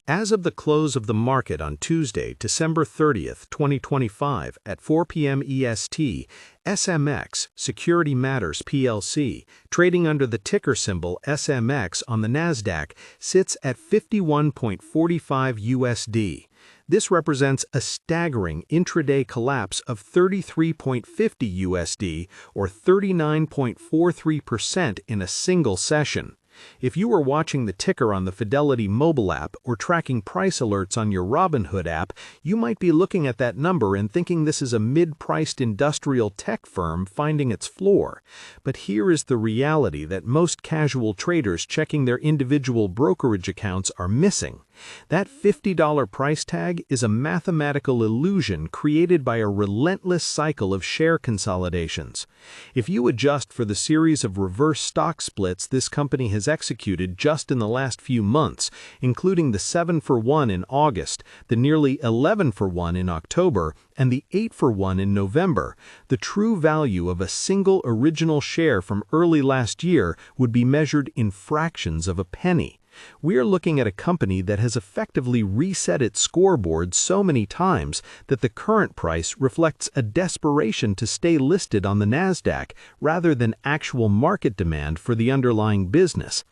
As of the close of the market on Tuesday, December 30th, 2025 at 4 p.m. EST, SMX, Security Matters PLC, trading under the ticker symbol SMX on the NASDAQ, sits at 51.45 USD. This represents a staggering intraday collapse of 33.50 USD or 39.43% in a single session. If you are watching the ticker on the Fidelity mobile app or tracking price alerts on your Robinhood app, you might be looking at that number and thinking this is a mid-priced industrial tech firm finding its floor. But here is the reality that most casual traders checking their individual brokerage accounts are missing. That $50 price tag is a mathematical illusion created by a relentless cycle of share consolidations. If you adjust for the series of reverse stock splits this company has executed just in the last few months, including the 7-for-1 in August, the nearly 11-for-1 in October, and the 8-for-1 in November, the true value of a single original share from early last year would be measured in fractions of a penny. We are looking at a company that has effectively reset its scoreboard so many times that the current price reflects a desperation to stay listed on the NASDAQ rather than actual market demand for the underlying business.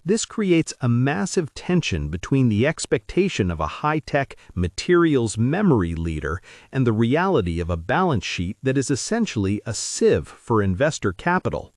This creates a massive tension between the expectation of a high-tech materials memory leader and the reality of a balance sheet that is essentially a sieve for investor capital.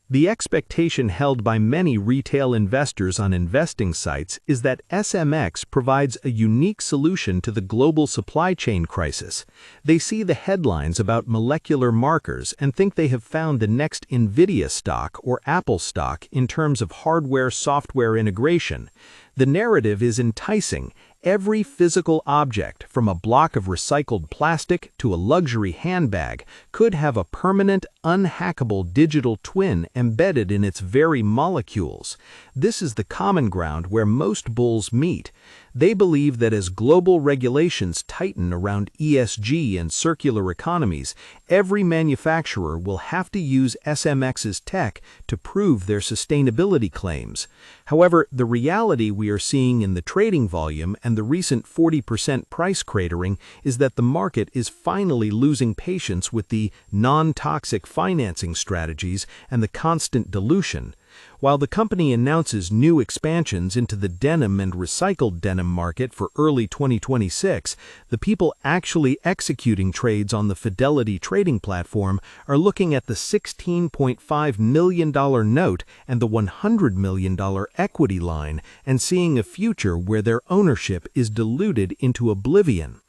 The expectation held by many retail investors on investing sites is that SMX provides a unique solution to the global supply chain crisis. They see the headlines about molecular markers and think they have found the next NVIDIA stock or Apple stock in terms of hardware-software integration. The narrative is enticing. Every physical object, from a block of recycled plastic to a luxury handbag, could have a permanent, unhackable digital twin embedded in its very molecules. This is the common ground where most bulls meet. They believe that as global regulations tighten around ESG and circular economies, every manufacturer will have to use SMX's tech to prove their sustainability claims. However, the reality we are seeing in the trading volume and the recent 40% price cratering is that the market is finally losing patience with the non-toxic financing strategies and the constant dilution. While the company announces new expansions into the denim and recycled denim market for early 2026, the people actually executing trades on the Fidelity trading platform are looking at the $16.5 million note and the $100 million equity line and seeing a future where their ownership is diluted into oblivion.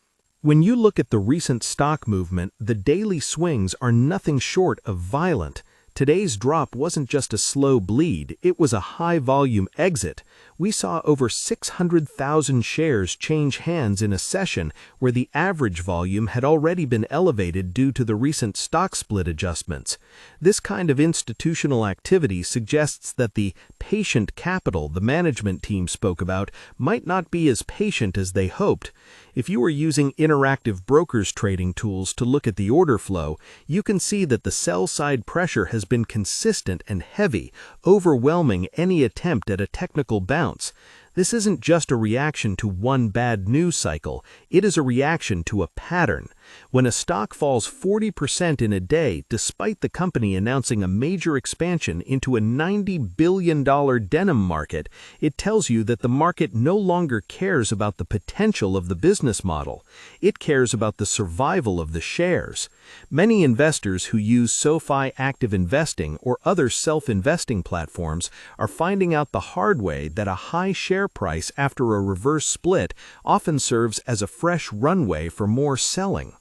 When you look at the recent stock movement, the daily swings are nothing short of violent. Today's drop wasn't just a slow bleed, it was a high-volume exit. We saw over 600,000 shares change hands in a session where the average volume had already been elevated due to the recent stock split adjustments. This kind of institutional activity suggests that the patient capital the management team spoke about might not be as patient as they hoped. If you are using interactive brokers trading tools to look at the order flow, you can see that the sell-side pressure has been consistent and heavy, overwhelming any attempt at a technical bounce. This isn't just a reaction to one bad news cycle, it is a reaction to a pattern. When a stock falls 40% in a day, despite the company announcing a major expansion into a $90 billion denim market, it tells you that the market no longer cares about the potential of the business model. It cares about the survival of the shares. Many investors who use SoFi Active Investing or other self-investing platforms are finding out the hard way that a high share price after a reverse split often serves as a fresh runway for more selling.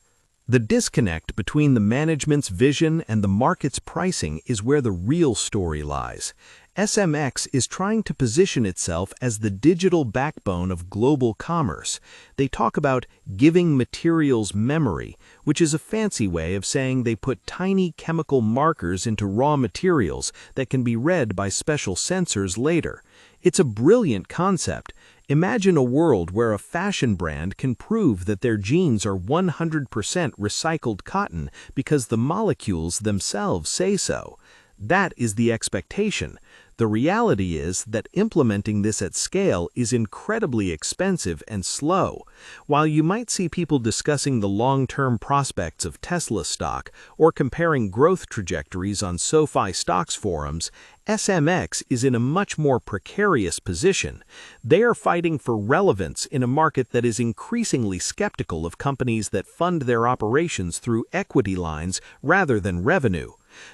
The disconnect between the management's vision and the market's pricing is where the real story lies. SMX is trying to position itself as the digital backbone of global commerce. They talk about giving materials memory, which is a fancy way of saying they put tiny chemical markers into raw materials that can be read by special sensors later. It's a brilliant concept. Imagine a world where a fashion brand can prove that their jeans are 100% recycled cotton because the molecules themselves say so. That is the expectation. The reality is that implementing this at scale is incredibly expensive and slow. While you might see people discussing the long-term prospects of Tesla stock or comparing growth trajectories on SoFi stocks forums, SMX is in a much more precarious position. They are fighting for relevance in a market that is increasingly skeptical of companies that fund their operations through equity lines rather than revenue.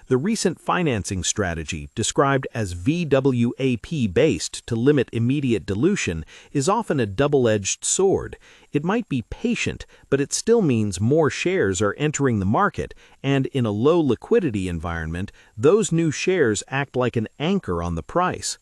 The recent financing strategy, described as VWAP-based to limit immediate dilution, is often a double-edged sword. It might be patient, but it still means more shares are entering the market, and in a low liquidity environment, those new shares act like an anchor on the price.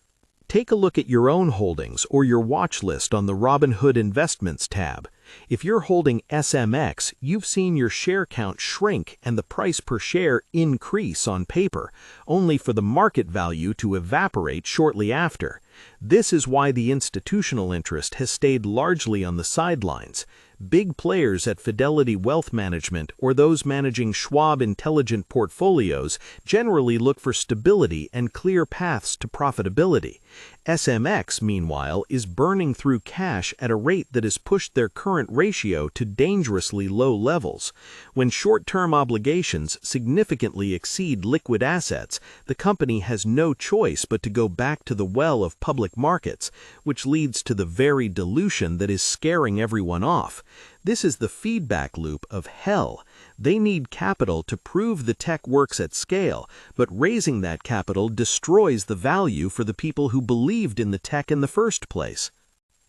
Take a look at your own holdings or your watch list on the Robinhood Investments tab. If you're holding SMX, you've seen your share count shrink and the price per share increase on paper, only for the market value to evaporate shortly after. This is why the institutional interest has stayed largely on the sidelines. Big players at Fidelity Wealth Management or those managing Schwab Intelligent Portfolios generally look for stability and clear paths to profitability. SMX, meanwhile, is burning through cash at a rate that has pushed their current ratio to dangerously low levels. When short-term obligations significantly exceed liquid assets, the company has no choice but to go back to the well of public markets, which leads to the very dilution that is scaring everyone off. This is the feedback loop of hell. They need capital to prove the tech works at scale, but raising that capital destroys the value for the people who believed in the tech in the first place.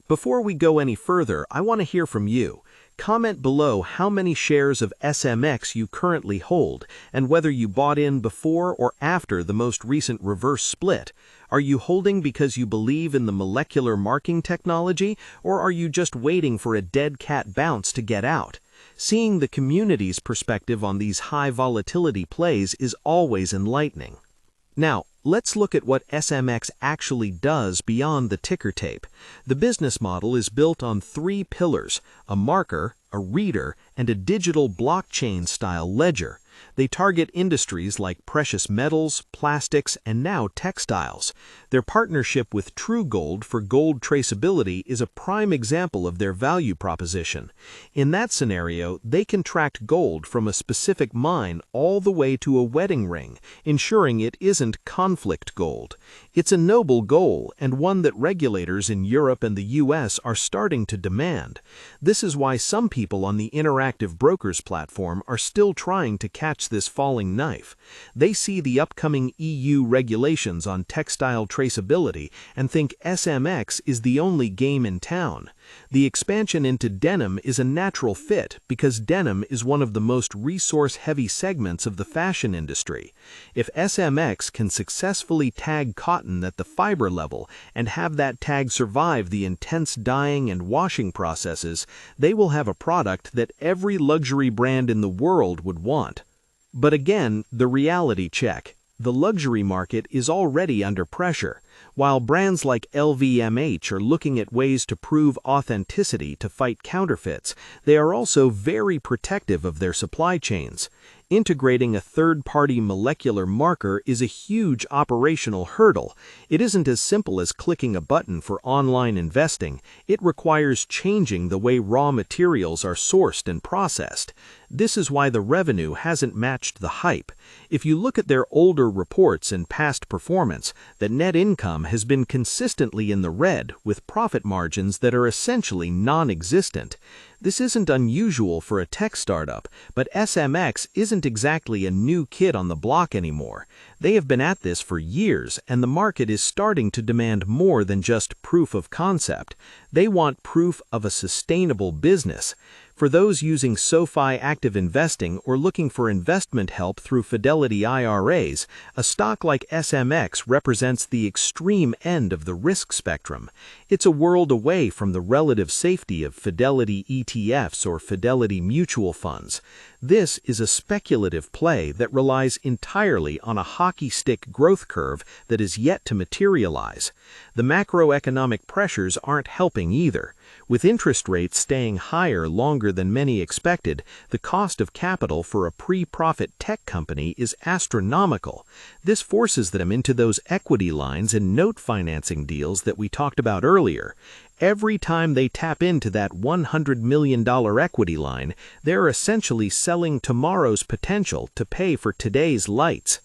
Before we go any further, I want to hear from you. Comment below how many shares of SMX you currently hold and whether you bought in before or after the most recent reverse split. Are you holding because you believe in the molecular marking technology, or are you just waiting for a dead cat bounce to get out? Seeing the community's perspective on these high volatility plays is always enlightening. Now, let's look at what SMX actually does beyond the ticker tape. The business model is built on three pillars: a marker, a reader, and a digital blockchain-style ledger. They target industries like precious metals, plastics, and now textiles. Their partnership with True Gold for gold traceability is a prime example of their value proposition. In that scenario, they can track gold from a specific mine all the way to a wedding ring, ensuring it isn't conflict gold. It's a noble goal, and one that regulators in Europe and the US are starting to demand. This is why some people on the Interactive Brokers platform are still trying to catch this falling knife. They see the upcoming EU regulations on textile traceability and think SMX is the only game in town. The expansion into denim is a natural fit because denim is one of the most resource-heavy segments of the fashion industry. If SMX can successfully tag cotton at the fiber level and have that tag survive the intense dyeing and washing processes, they will have a product that every luxury brand in the world would want. But again, the reality check. The luxury market is already under pressure. While brands like LVMH are looking at ways to prove authenticity to fight counterfeits, they are also very protective of their supply chains. Integrating a third-party molecular marker is a huge operational hurdle. It isn't as simple as clicking a button for online investing. It requires changing the way raw materials are sourced and processed. This is why the revenue hasn't matched the hype. If you look at their older reports and past performance, the net income has been consistently in the red, with profit margins that are essentially non-existent. This isn't unusual for a tech startup, but SMX isn't exactly a new kid on the block anymore. They have been at this for years, and the market is starting to demand more than just proof of concept. They want proof of a sustainable business. For those using SoFi Active Investing or looking for investment help through Fidelity IRAs, a stock like SMX represents the extreme end of the risk spectrum. It's a world away from the relative safety of Fidelity ETFs or Fidelity mutual funds. This is a speculative play that relies entirely on a hockey stick growth curve that is yet to materialize. The macroeconomic pressures aren't helping either. With interest rates staying higher longer than many expected, the cost of capital for a pre-profit tech company is astronomical. This forces them into those equity lines and note financing deals that we talked about earlier. Every time they tap into that $100 million equity line, they're essentially selling tomorrow's potential to pay for today's lights.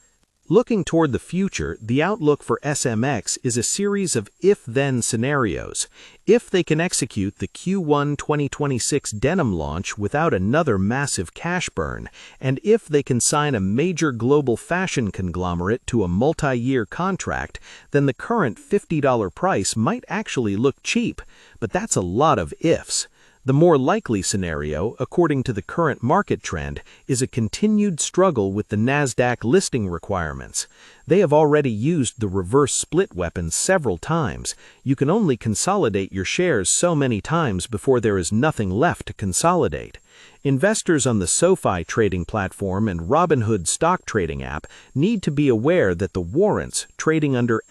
Looking toward the future, the outlook for SMX is a series of if-then scenarios. If they can execute the Q1 2026 denim launch without another massive cash burn, and if they can sign a major global fashion conglomerate to a multi-year contract, then the current $50 price might actually look cheap. But that's a lot of ifs. The more likely scenario, according to the current market trend, is a continued struggle with the NASDAQ listing requirements. They have already used the reverse split weapon several times. You can only consolidate your shares so many times before there is nothing left to consolidate. Investors on the SoFi trading platform and Robinhood stock trading app need to be aware that the warrants trading under